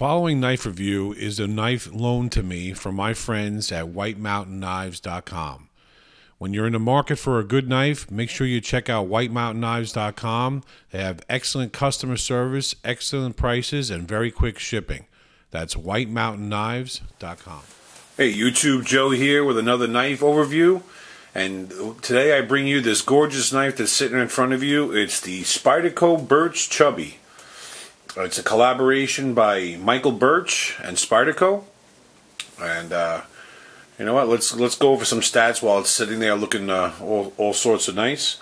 The following knife review is a knife loaned to me from my friends at whitemountainKnives.com. When you're in the market for a good knife, make sure you check out whitemountainKnives.com. They have excellent customer service, excellent prices, and very quick shipping. That's whitemountainKnives.com. Hey YouTube, Joe here with another knife overview. And today I bring you this gorgeous knife that's sitting in front of you. It's the Spyderco Burch Chubby. It's a collaboration by Michael Burch and Spyderco. And you know what? Let's go over some stats while it's sitting there looking all sorts of nice.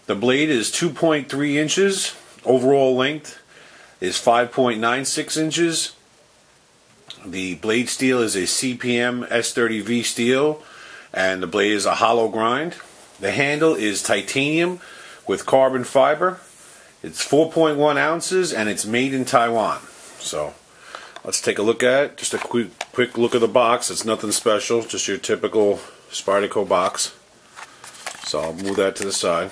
The blade is 2.3 inches. Overall length is 5.96 inches. The blade steel is a CPM S30V steel, and the blade is a hollow grind. The handle is titanium with carbon fiber. It's 4.1 ounces and it's made in Taiwan. So let's take a look at it. Just a quick look at the box. It's nothing special, just your typical Spyderco box. So I'll move that to the side.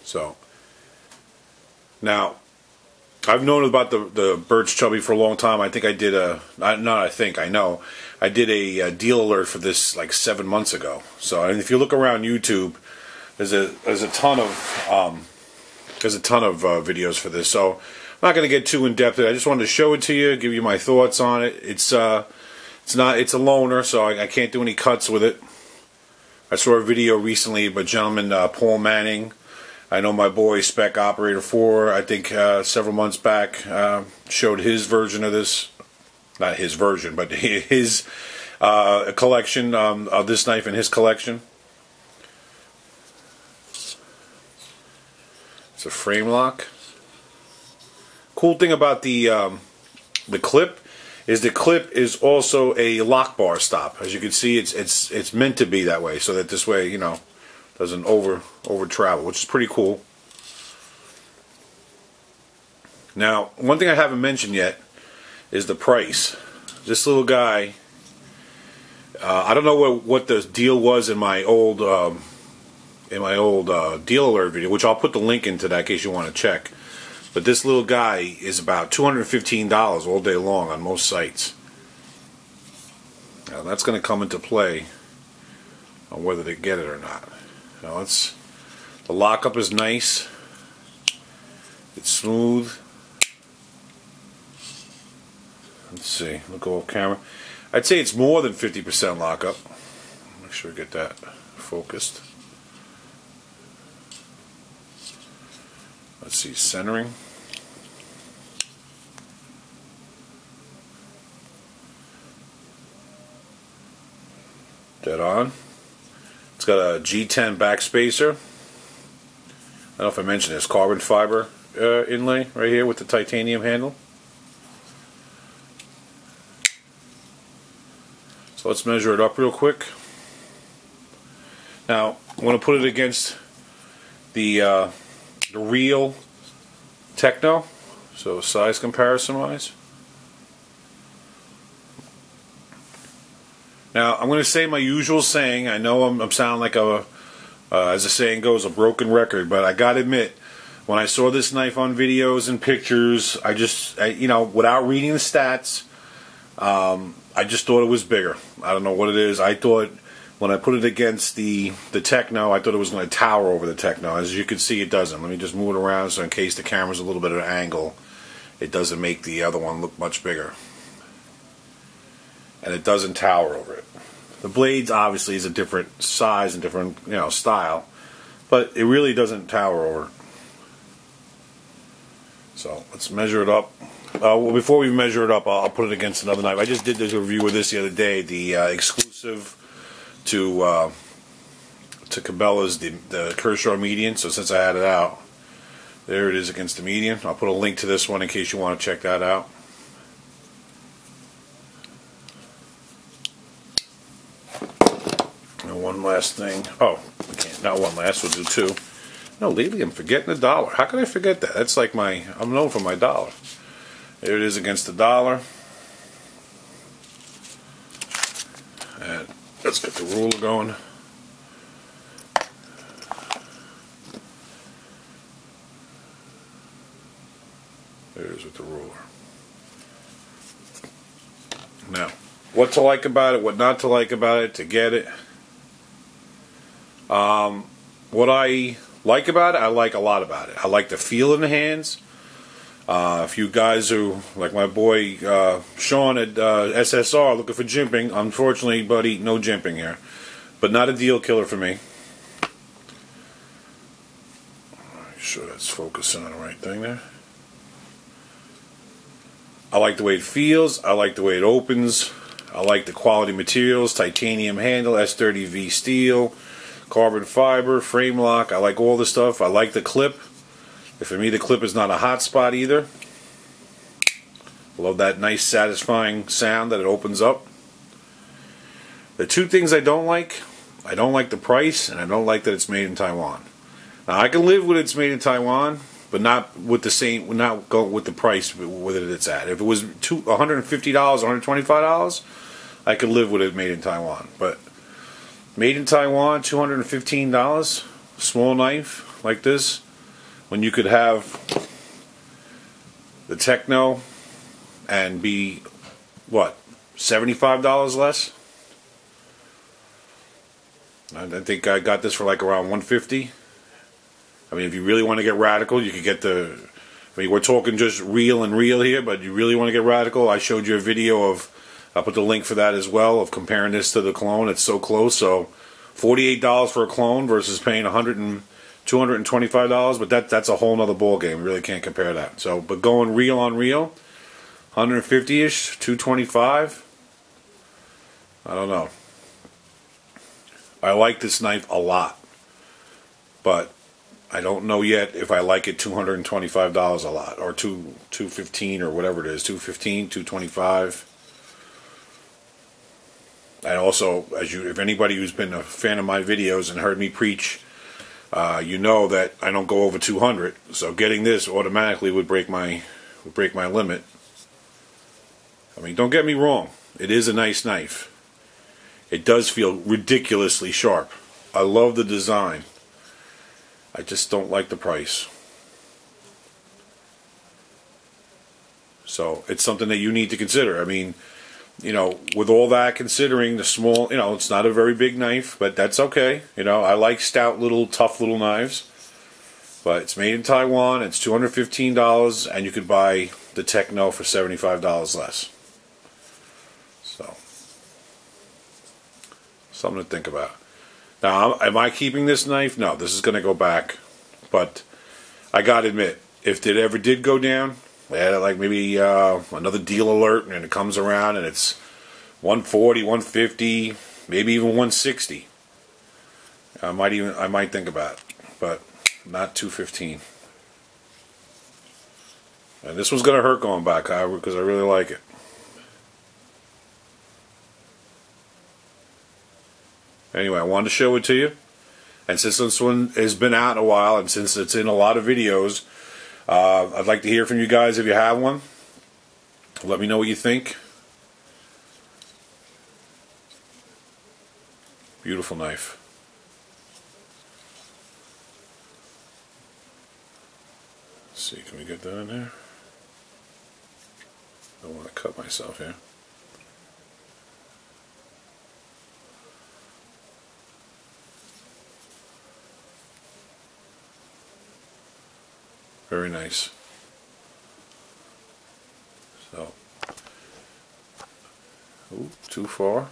So now I've known about the Burch Chubby for a long time. I think I did I know I did a deal alert for this like 7 months ago. So, and if you look around YouTube, there's a ton of videos for this. So I'm not going to get too in depth. I just wanted to show it to you, give you my thoughts on it. It's a loaner, so I can't do any cuts with it. I saw a video recently by a gentleman, Paul Manning. I know my boy Spec Operator 4, I think several months back, showed his version of this. Not his version, but his collection of this knife in his collection. It's a frame lock. Cool thing about the clip is the clip is also a lock bar stop. As you can see, it's meant to be that way, so that this way, you know, doesn't over travel, which is pretty cool. Now, one thing I haven't mentioned yet is the price. This little guy, I don't know what the deal was in my old deal alert video, which I'll put the link into that in case you want to check. But this little guy is about $215 all day long on most sites. Now that's going to come into play on whether they get it or not. Now the lockup is nice. It's smooth. Let's see, look off camera. I'd say it's more than 50% lockup. Make sure I get that focused. Let's see, centering. Dead on. It's got a G10 backspacer. I don't know if I mentioned this, carbon fiber inlay right here with the titanium handle. So let's measure it up real quick. Now I want to put it against the real Techno, so size comparison wise. Now I'm going to say my usual saying. I know I'm sounding like as the saying goes, a broken record, but I gotta admit, when I saw this knife on videos and pictures, you know, without reading the stats, I just thought it was bigger. I don't know what it is. I thought when I put it against the Techno, I thought it was going to tower over the Techno. As you can see, it doesn't. Let me just move it around so in case the camera's a little bit of an angle, it doesn't make the other one look much bigger. And it doesn't tower over it. The blades obviously is a different size and different, you know, style, but it really doesn't tower over it. So let's measure it up. Well, before we measure it up, I'll put it against another knife. I just did this review of this the other day, the exclusive to Cabela's, the Kershaw median. So since I had it out, there it is against the median. I'll put a link to this one in case you want to check that out. And one last thing. Oh, not one last. We'll do two. No, lately I'm forgetting the dollar. How can I forget that? That's like I'm known for my dollar. There it is against the dollar. And let's get the ruler going. There's with the ruler. Now, what to like about it, what not to like about it, to get it. What I like about it, I like a lot about it. I like the feel in the hands. If you guys who, like my boy Sean at SSR, looking for jimping, unfortunately, buddy, no jimping here. But not a deal killer for me. Make sure that's focusing on the right thing there. I like the way it feels. I like the way it opens. I like the quality materials. Titanium handle, S30V steel, carbon fiber, frame lock. I like all the stuff. I like the clip. For me, the clip is not a hot spot either. Love that nice, satisfying sound that it opens up. The two things I don't like the price, and I don't like that it's made in Taiwan. Now, I can live with it's made in Taiwan, but not with the same, not go with the price with it it's at. If it was $150, $125, I could live with it made in Taiwan. But made in Taiwan, $215, small knife like this, when you could have the Techno and be, what, $75 less? I think I got this for like around $150. I mean, if you really want to get radical, you could get the, I mean, we're talking just reel and reel here, but you really want to get radical, I showed you a video of, I'll put the link for that as well, of comparing this to the clone. It's so close. So $48 for a clone versus paying $225, but that's a whole nother ball game. You really can't compare that. So, but going reel on reel, 150-ish, 225. I don't know. I like this knife a lot, but I don't know yet if I like it $225 a lot, or $215 or whatever it is, $215, $225. And also, if anybody who's been a fan of my videos and heard me preach, you know that I don't go over 200. So getting this automatically would break my limit. I mean, don't get me wrong, it is a nice knife. It does feel ridiculously sharp. I love the design. I just don't like the price. So it's something that you need to consider. I mean, you know, with all that, considering the small, you know, it's not a very big knife, but that's okay. You know, I like stout little, tough little knives. But it's made in Taiwan, it's $215, and you could buy the Techno for $75 less. So, something to think about. Now, am I keeping this knife? No, this is going to go back. But I got to admit, if it ever did go down, like maybe another deal alert, and it comes around and it's 140, 150, maybe even 160, I might think about it, but not 215. And this one's gonna hurt going back, because I really like it. Anyway, I wanted to show it to you, and since this one has been out a while, and since it's in a lot of videos, I'd like to hear from you guys if you have one. Let me know what you think. Beautiful knife. Let's see, can we get that in there? I don't want to cut myself here. Very nice. So, ooh, too far.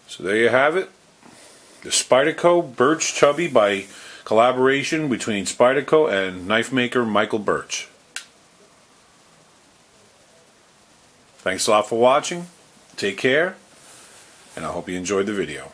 So there you have it. The Spyderco Burch Chubby, by collaboration between Spyderco and knife maker Michael Burch. Thanks a lot for watching. Take care, and I hope you enjoyed the video.